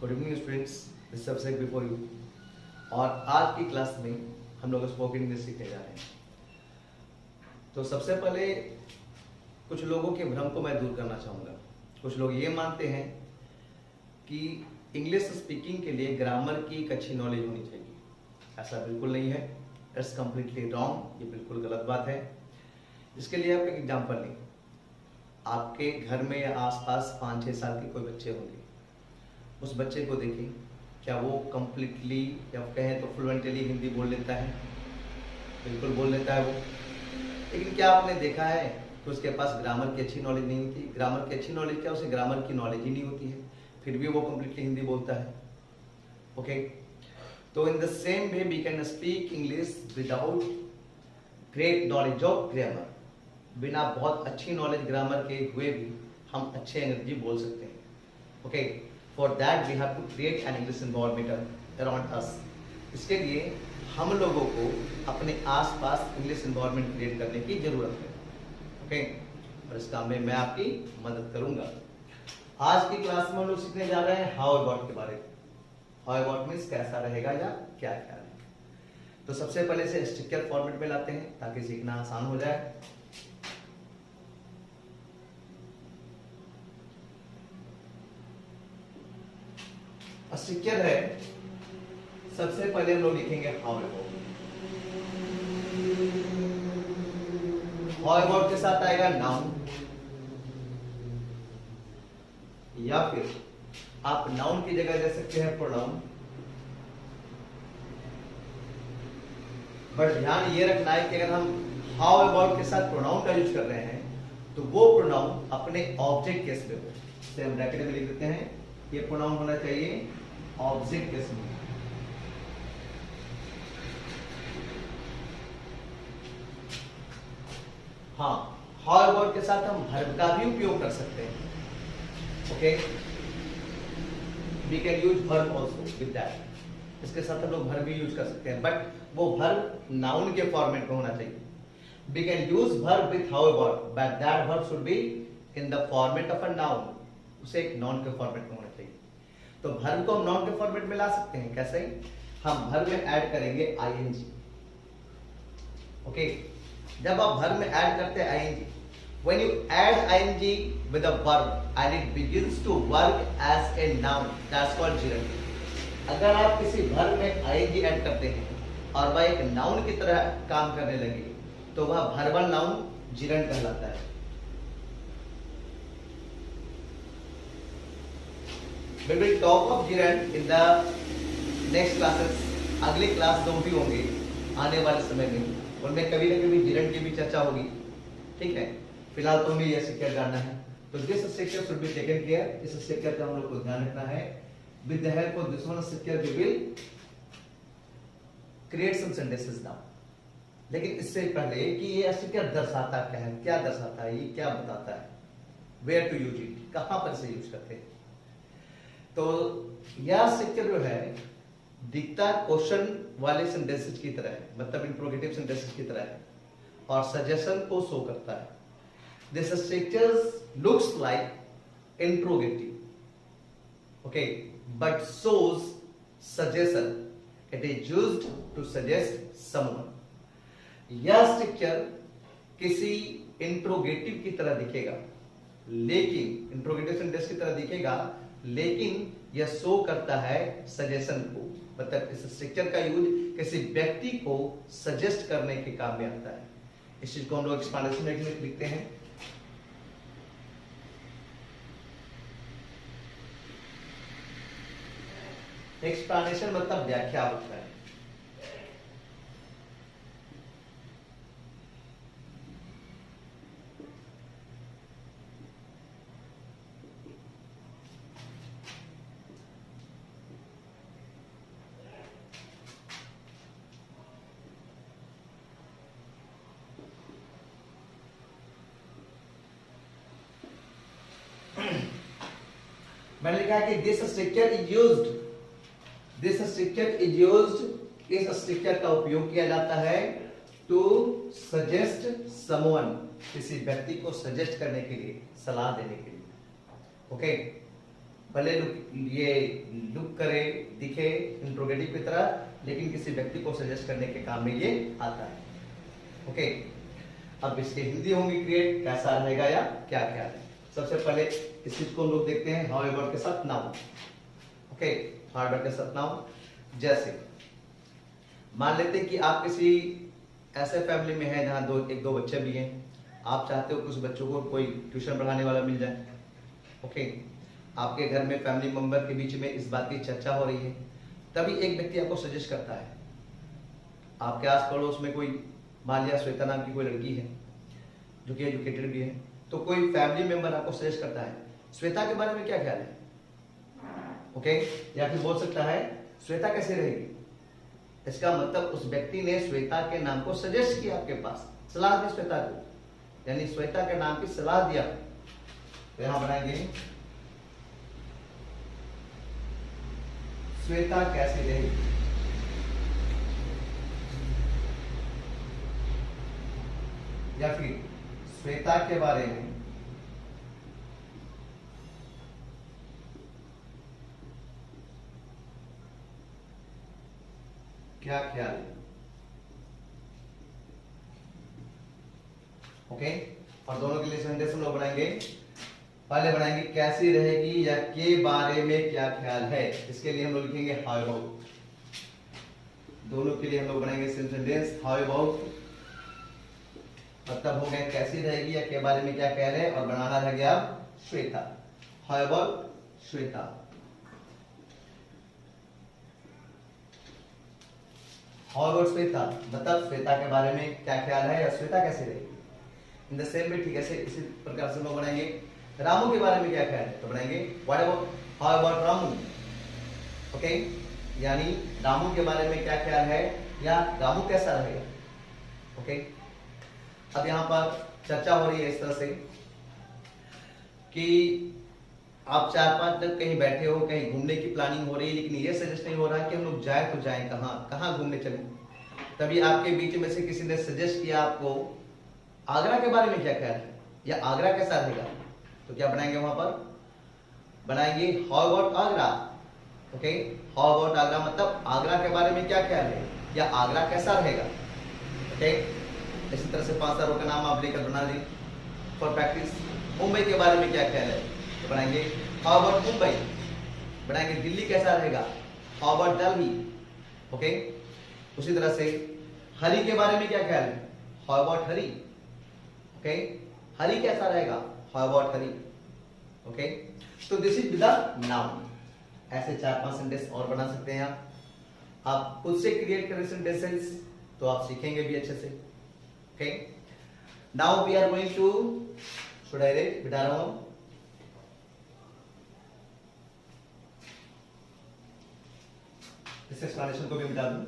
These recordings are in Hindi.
Good evening students, this is Abhishek before you. और आज की क्लास में हम लोग स्पोकन इंग्लिश सीखने जा रहे हैं। तो सबसे पहले कुछ लोगों के भ्रम को मैं दूर करना चाहूँगा। कुछ लोग ये मानते हैं कि इंग्लिश स्पीकिंग के लिए ग्रामर की एक अच्छी नॉलेज होनी चाहिए। ऐसा बिल्कुल नहीं है, इट्स कम्प्लीटली रॉन्ग, ये बिल्कुल गलत बात है। इसके लिए आप एक एग्जाम्पल लें। आपके घर में या आसपास 5-6 साल के कोई बच्चे होंगे, उस बच्चे को देखें, क्या वो कम्प्लीटली या कहें तो फ्लुएंटली हिंदी बोल लेता है? बिल्कुल बोल लेता है वो। लेकिन क्या आपने देखा है कि उसके पास ग्रामर की अच्छी नॉलेज नहीं होती? ग्रामर की अच्छी नॉलेज क्या, उसे ग्रामर की नॉलेज ही नहीं होती है, फिर भी वो कम्प्लीटली हिंदी बोलता है। ओके, तो in the same way we can speak English without great knowledge of grammar. बिना बहुत अच्छी नॉलेज ग्रामर के हुए भी हम अच्छे अंग्रेजी बोल सकते हैं। Okay, for that we have to create an English environment around us. इसके लिए हम लोगों को अपने आसपास इंग्लिश एनवायरनमेंट क्रिएट करने की जरूरत है। ओके, और इस काम में मैं आपकी मदद करूंगा। आज की क्लास में हम लोग सीखने जा रहे हैं हाउ अबाउट के बारे में। हाउ अबाउट मीन्स कैसा रहेगा या क्या क्या रहेगा। तो सबसे पहले इसे स्ट्रक्चर फॉर्मेट में लाते हैं ताकि सीखना आसान हो जाए। स्ट्रक्चर है, सबसे पहले हम लोग लिखेंगे हाउ अबाउट। हाउ अबाउट के साथ आएगा नाउन, या फिर आप नाउन की जगह दे सकते हैं प्रोनाउन। बट ध्यान ये रखना है कि अगर हम हाउ अबाउट के साथ प्रोनाउन का यूज कर रहे हैं तो वो प्रोनाउन अपने ऑब्जेक्ट केस में हो। इसे हम ब्रैकेट में लिख देते हैं, ये प्रोनाउन होना चाहिए ऑब्जेक्ट केस में। हाँ, हाउ अबाउट के साथ हम वर्ब का भी उपयोग कर सकते हैं। Okay, we can use verb also with that. इसके साथ हम लोग वर्ब भी यूज कर सकते हैं, बट वो वर्ब नाउन के फॉर्मेट में होना चाहिए। We can use verb with how about, but that verb should be in the format of a noun. उसे एक नाउन के फॉर्मेट में होना चाहिए। तो वर्ब को हम नाउन के फॉर्मेट में ला सकते हैं। कैसे? हम वर्ब में ऐड करेंगे आईएनजी। ओके, जब आप वर्ब में ऐड करते हैं ING, when you add ing with a verb and it begins to work as a noun, that's called gerund। अगर आप किसी वर्ब में ing ऐड करते हैं और वह एक नाउन की तरह काम करने लगे तो वह वर्बल नाउन gerund कहलाता है। We will talk of gerund in the next classes। अगली क्लास जो भी होंगे आने वाले समय में, उनमें कभी न कभी gerund की भी चर्चा होगी। ठीक है, फिलहाल तो हमें यह स्ट्रक्चर जानना है। तो this structure should be taken care. इस स्ट्रक्चर का हम लोग को ध्यान रखना है। With the help of this one structure we will create some sentences now. लेकिन इससे पहले कि ये स्ट्रक्चर दर्शाता क्या है, क्या दर्शाता है, ये क्या बताता है, वेयर टू यूज इट, कहां पर इसे यूज करते हैं। तो यह स्ट्रक्चर जो है दिखता क्वेश्चन वाले सेंटेंसेस की तरह है, मतलब इंट्रोगेटिव सेंटेंसेस की तरह है, और सजेशन को शो करता है। This structure looks like interrogative, okay, but shows suggestion. It is used to suggest someone. यह स्ट्रक्चर किसी इंट्रोगेटिव की तरह दिखेगा, लेकिन इंट्रोगेटिव सेंटेंस की तरह दिखेगा, लेकिन यह शो करता है सजेशन को। मतलब इस स्ट्रक्चर का यूज किसी व्यक्ति को सजेस्ट करने के काम में आता है। इस चीज को हम लोग एक्सप्लेनेशन में लिखते हैं। एक्सप्लेनेशन मतलब व्याख्या होता है। मैंने लिखा है कि this structure is used, this structure is used, इस स्ट्रक्चर का उपयोग किया जाता है टू सजेस्ट समवन, किसी व्यक्ति को सजेस्ट करने के लिए, सलाह देने के लिए। ओके, भले ये लुक करे, दिखे इंट्रोगेटिव की तरह, लेकिन किसी व्यक्ति को सजेस्ट करने के काम में ये आता है। ओके, अब इसके हिंदी होंगी क्रिएट, कैसा रहेगा या क्या क्या है। सबसे पहले इस चीज को हम लोग देखते हैं हाउएवर के साथ नाउन। ओके, हाउएवर के साथ नाउन। जैसे मान लेते हैं कि आप किसी ऐसे फैमिली में हैं जहां एक दो बच्चे भी हैं, आप चाहते हो कि उस बच्चों को कोई ट्यूशन पढ़ाने वाला मिल जाए। ओके, आपके घर में फैमिली मेंबर के बीच में इस बात की चर्चा हो रही है, तभी एक व्यक्ति आपको सजेस्ट करता है। आपके आस पड़ोस में कोई, मान लिया श्वेता नाम की कोई लड़की है जो कि एजुकेटेड भी है, तो कोई फैमिली मेंबर आपको सजेस्ट करता है श्वेता के बारे में क्या ख्याल है। ओके, या फिर बोल सकता है श्वेता कैसे रहेगी। इसका मतलब उस व्यक्ति ने श्वेता के नाम को सजेस्ट किया आपके पास, सलाह दी श्वेता को, यानी श्वेता के नाम की सलाह दिया। तो यहां बनाएंगे श्वेता कैसी रहेगी, या फिर श्वेता के बारे में क्या ख्याल है। ओके, और दोनों के लिए सेंटेंस हम लोग बनाएंगे। पहले बनाएंगे कैसी रहेगी या के बारे में क्या ख्याल है, इसके लिए हम लोग लिखेंगे हाउ अबाउट। दोनों के लिए हम लोग बनाएंगे सेंटेंस हाउ अबाउट, मतलब हो गया कैसी रहेगी या के बारे में क्या ख्याल है, और बनाना रह गया Shweta. How about Shweta. How about Shweta मतलब श्वेता के बारे में क्या ख्याल है या श्वेता कैसी रहेगी। इन द सेम वे, ठीक है, इसी प्रकार से हम लोग बनाएंगे रामू के बारे में क्या ख्याल है, तो बनाएंगे what about, how about Ramu. Okay, यानी रामू के बारे में क्या ख्याल है या रामू कैसा रहेगा। ओके, अब यहां पर चर्चा हो रही है इस तरह से कि आप 4-5 लोग कहीं बैठे हो, कहीं घूमने की प्लानिंग हो रही है, लेकिन ये सजेस्ट नहीं हो रहा कि हम लोग जाए तो जाए कहां, कहां घूमने चले। तभी आपके बीच में से किसी ने सजेस्ट किया आपको आगरा के बारे में क्या ख्याल है या आगरा कैसा रहेगा, तो क्या बनाएंगे वहां पर, बनाएंगे how about Agra. Okay, how about Agra मतलब आगरा के बारे में क्या ख्याल है या आगरा कैसा रहेगा। ओके, इसी तरह से 5 शहरों का नाम आप लेकर बना दें फॉर प्रैक्टिस। मुंबई के बारे में क्या ख्याल है, तो बनाएंगे हाउ अबाउट मुंबई। बनाएंगे दिल्ली कैसा रहेगा, हाउ अबाउट दिल्ली। ओके, उसी तरह से हरी के बारे में क्या ख्याल है, हाउ अबाउट हरी। ओके, हरी कैसा रहेगा, हाउ अबाउट हरी। ओके, तो दिस इज द नाउन। ऐसे 4-5 सेंटेंस और बना सकते हैं आप खुद से क्रिएट करें सेंटेंसेस, तो आप सीखेंगे भी अच्छे से। Okay, now we are going to, should I write, बिठा रहा हूं, इस एक्सप्लेनेशन को भी मिटा दूं।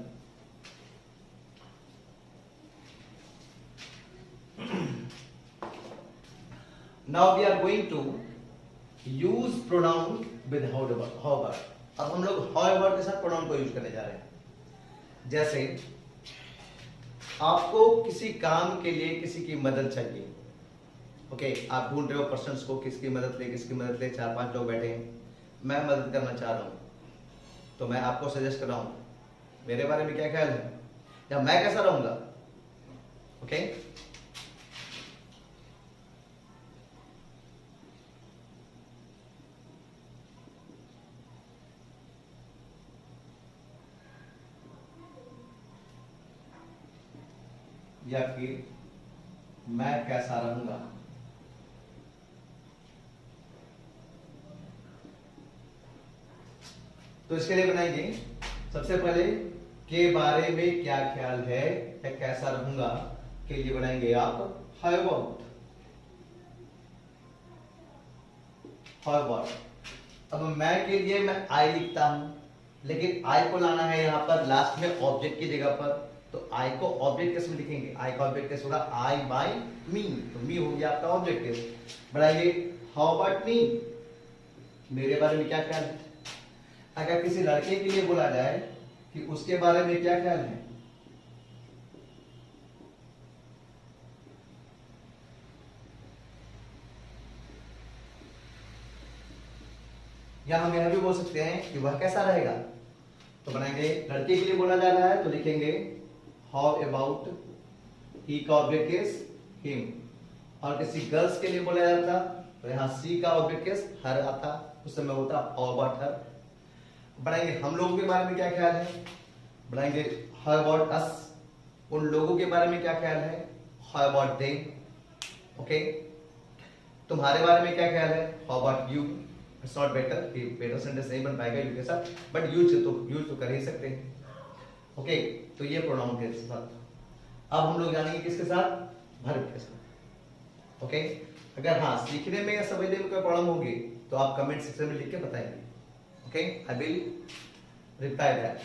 Now we are going to use pronoun with however। अब हम लोग however के साथ pronoun को यूज करने जा रहे हैं। जैसे आपको किसी काम के लिए किसी की मदद चाहिए। ओके, आप ढूंढ रहे हो पर्सन्स को, किसकी मदद ले, किसकी मदद ले, 4-5 लोग बैठे हैं, मैं मदद करना चाह रहा हूं, तो मैं आपको सजेस्ट कर रहा हूं मेरे बारे में क्या ख्याल है या मैं कैसा रहूंगा। ओके, या फिर मैं कैसा रहूंगा। तो इसके लिए बनाएंगे सबसे पहले के बारे में क्या ख्याल है या कैसा रहूंगा के लिए बनाएंगे आप हाउ अबाउट। How about. अब मैं के लिए मैं आई लिखता हूं, लेकिन आई को लाना है यहां पर लास्ट में ऑब्जेक्ट की जगह पर, तो आई को ऑब्जेक्ट कैसे लिखेंगे, आई का ऑब्जेक्ट कैसे होगा, आई बाय मी, तो मी हो गया आपका ऑब्जेक्ट। बनाएंगे हाउ अबाउट मी, मेरे बारे में क्या ख्याल है। अगर किसी लड़के के लिए बोला जाए कि उसके बारे में क्या ख्याल है, या हम यह भी बोल सकते हैं कि वह कैसा रहेगा। तो बनाएंगे लड़के के लिए बोला जा रहा है तो लिखेंगे हाउ अबाउट, ही का ऑब्जेक्ट इज हिम। और किसी गर्ल्स के लिए बोला जाता तो यहाँ सी का ऑब्जेक्ट इज हर आता, उस समय होता हाउ अबाउट हर। बनाएंगे हम लोगों के बारे में क्या ख्याल है, बनाएंगे हाउ अबाउट अस, उन लोगों के बारे में क्या ख्याल है, हाउ अबाउट दे। ओके, तुम्हारे बारे में क्या ख्याल है, how about you. It's not better, better sentence नहीं बन पाएगा यू के साथ, बट यूज तो कर ही सकते हैं। ओके, तो ये प्रोनाउन के साथ। अब हम लोग जानेंगे किसके साथ, वर्ब के साथ। ओके, अगर हाँ सीखने में या समझने में कोई प्रॉब्लम होगी तो आप कमेंट सेक्शन में लिख के बताएंगे। Okay, I will reply that.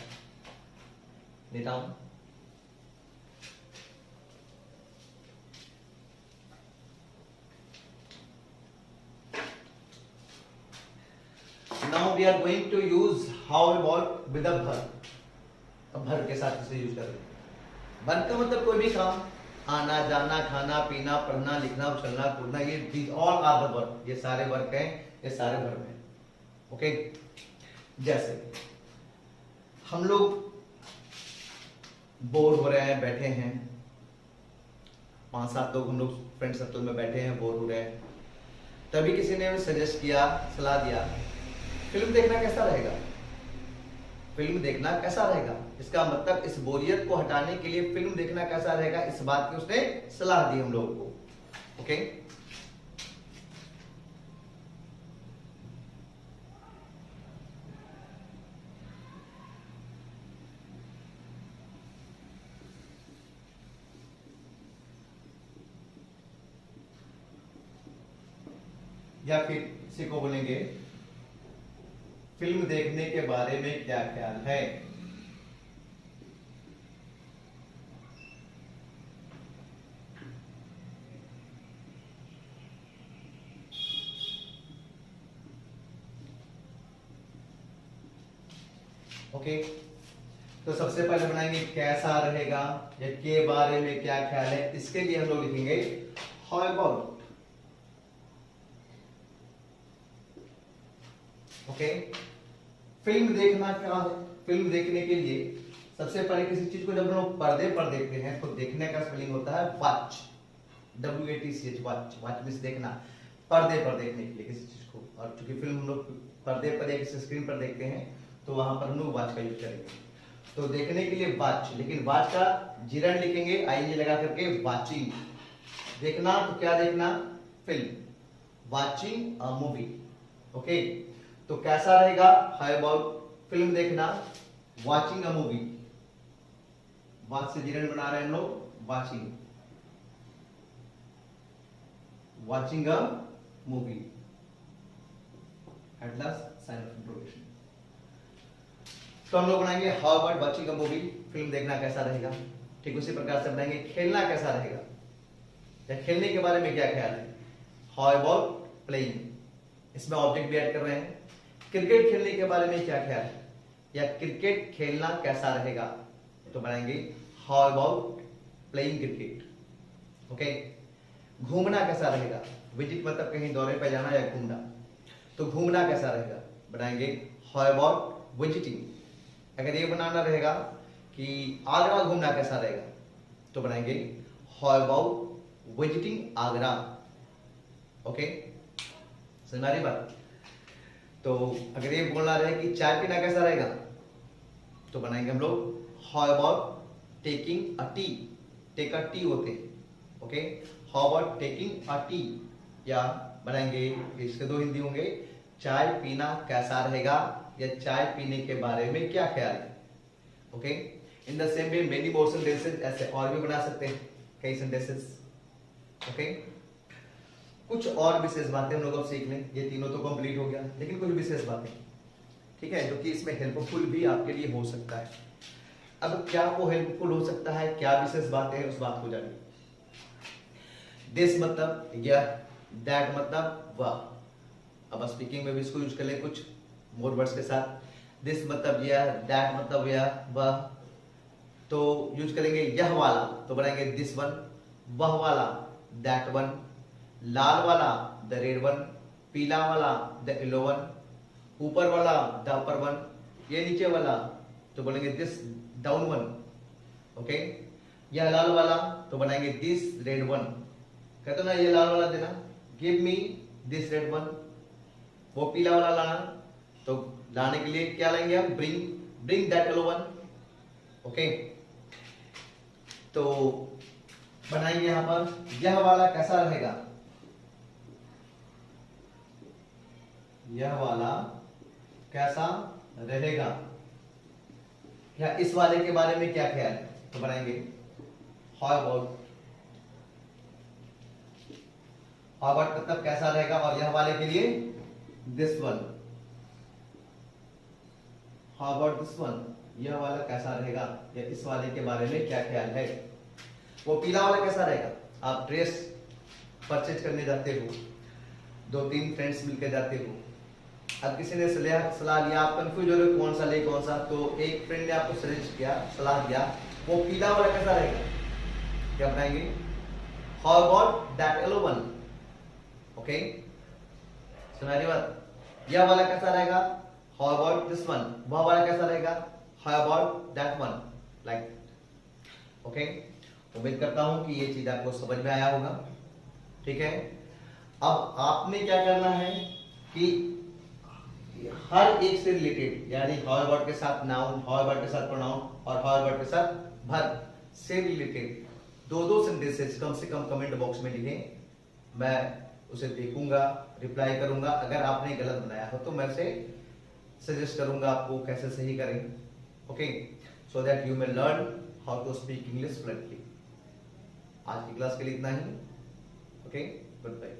निताम now we are going to use how about with the verb। अब verb के साथ इसे यूज करेंगे। verb का मतलब कोई भी काम, आना जाना खाना पीना पढ़ना लिखना उछलना कूदना, ये these all are the verb, ये सारे वर्ब हैं, ये सारे verb हैं। ओके, जैसे हम लोग बोर हो रहे हैं, बैठे हैं, 5-7 लोग हम लोग फ्रेंड सर्कल में बैठे हैं, बोर हो रहे हैं, तभी किसी ने सजेस्ट किया, सलाह दिया फिल्म देखना कैसा रहेगा। फिल्म देखना कैसा रहेगा, इसका मतलब इस बोरियत को हटाने के लिए फिल्म देखना कैसा रहेगा, इस बात की उसने सलाह दी हम लोगों को। ओके, या फिर इसी को बोलेंगे फिल्म देखने के बारे में क्या ख्याल है। ओके, तो सबसे पहले बनाएंगे कैसा रहेगा या के बारे में क्या ख्याल है, इसके लिए हम लोग लिखेंगे हाउ अबाउट। ओके, फिल्म देखना क्या है, फिल्म देखने के लिए सबसे पहले किसी चीज को जब हम लोग पर्दे पर देखते हैं तो देखने का स्पेलिंग होता है watch, WATCH, watch. Watch means देखना, पर्दे पर देखने के लिए किसी चीज को। और चूंकि फिल्म हम लोग पर्दे पर या किसी स्क्रीन पर देखते हैं तो वहां पर हम लोग वॉच का यूज करेंगे। तो देखने के लिए वॉच, लेकिन वॉच का जीरण लिखेंगे ING लगा करके वॉचिंग। देखना तो क्या देखना, film, watching a movie. Okay, तो कैसा रहेगा, हाउ अबाउट फिल्म देखना, वॉचिंग अ मूवी। वॉच से जीरण बना रहे हैं हम लोग watching, watching a movie at last sign of interrogation. तो हम लोग बनाएंगे how about watching a movie, film देखना कैसा रहेगा। ठीक उसी प्रकार से बनाएंगे खेलना कैसा रहेगा, या खेलने के बारे में क्या ख्याल है, हाउ अबाउट प्लेइंग। इसमें ऑब्जेक्ट भी ऐड कर रहे हैं। क्रिकेट खेलने के बारे में क्या ख्याल है, या क्रिकेट खेलना कैसा रहेगा, तो बनाएंगे how about playing cricket. Okay, घूमना कैसा रहेगा, विजिट मतलब कहीं दौरे पर जाना या घूमना, तो घूमना कैसा रहेगा, बनाएंगे हाउ अबाउट विजिटिंग। अगर ये बनाना रहेगा कि आगरा घूमना कैसा रहेगा, तो बनाएंगे how about visiting Agra. Okay, समझ आ रही बात। तो अगर ये बोलना रहे कि चाय पीना कैसा रहेगा, तो बनाएंगे हम लोग how about taking a tea. Take a tea होते हैं। Okay, how about taking a tea, या बनाएंगे इसके दो हिंदी होंगे, चाय पीना कैसा रहेगा या चाय पीने के बारे में क्या ख्याल है। Okay, in the same way many more sentences ऐसे और भी बना सकते हैं, कई सेंटेंसेस। ओके, कुछ और विशेष बातें हम लोग अब सीख लें। ये तीनों तो कंप्लीट हो गया, लेकिन कुछ विशेष बातें, ठीक है, जो कि इसमें हेल्पफुल भी आपके लिए हो सकता है। अब क्या वो हेल्पफुल हो सकता है, क्या विशेष बातें हैं, उस बात को जानिए। दिस मतलब यह, दैट मतलब वह। अब स्पीकिंग में भी इसको यूज कर ले कुछ मोर वर्ड्स के साथ। दिस मतलब यह, दैट मतलब यह, वह, तो यूज करेंगे यह वाला तो बनाएंगे दिस वन, वह वाला दैट वन, लाल वाला द रेड वन, पीला वाला द येलो वन, ऊपर वाला द अपर वन, ये नीचे वाला तो बोलेंगे दिस डाउन वन, ओके। यह लाल वाला तो बनाएंगे दिस रेड वन। कहते ना ये लाल वाला देना, give me this red one. वो पीला वाला लाना, तो लाने के लिए क्या लेंगे हम, bring that yellow one, okay. तो बनाएंगे यहां पर, यह वाला कैसा रहेगा, यह वाला कैसा रहेगा, या इस वाले के बारे में क्या ख्याल है, तो बनाएंगे हाउ अबाउट मतलब कैसा रहेगा, और यह वाले के लिए this one, how about this one, यह वाला कैसा रहेगा, या इस वाले के बारे में क्या ख्याल है। वो पीला वाला कैसा रहेगा, आप ड्रेस परचेज करने जाते हो, 2-3 फ्रेंड्स मिलकर जाते हो, अब किसी ने सलाह लिया, आप कंफ्यूज हो रहे हो कौन सा ले कौन सा, तो एक फ्रेंड ने आपको सजेस्ट किया, सलाह दिया, वो पीला वाला कैसा रहेगा, क्या बनाएंगे, how about that yellow one, okay. सुना रही बात, यह वाला कैसा रहेगा, हाउ अबाउट दिस वन, वह वाला कैसा रहेगा, how about that one, like, okay. उम्मीद करता हूं कि ये चीज आपको समझ में आया होगा, ठीक है। अब आपने क्या करना है कि हर एक से रिलेटेड, यानी हाउ अबाउट के साथ नाउन, हाउ अबाउट के साथ प्रोनाउन और हाउ अबाउट के साथ वर्ब से रिलेटेड 2-2 सेंटेंसेस कम से कम कमेंट बॉक्स में लिखें, मैं उसे देखूंगा, रिप्लाई करूंगा। अगर आपने गलत बनाया हो तो मैं उसे सजेस्ट करूंगा आपको कैसे सही करें, okay, so that you may learn how to speak English fluently. आज की क्लास के लिए इतना ही, ओके, गुड बाय।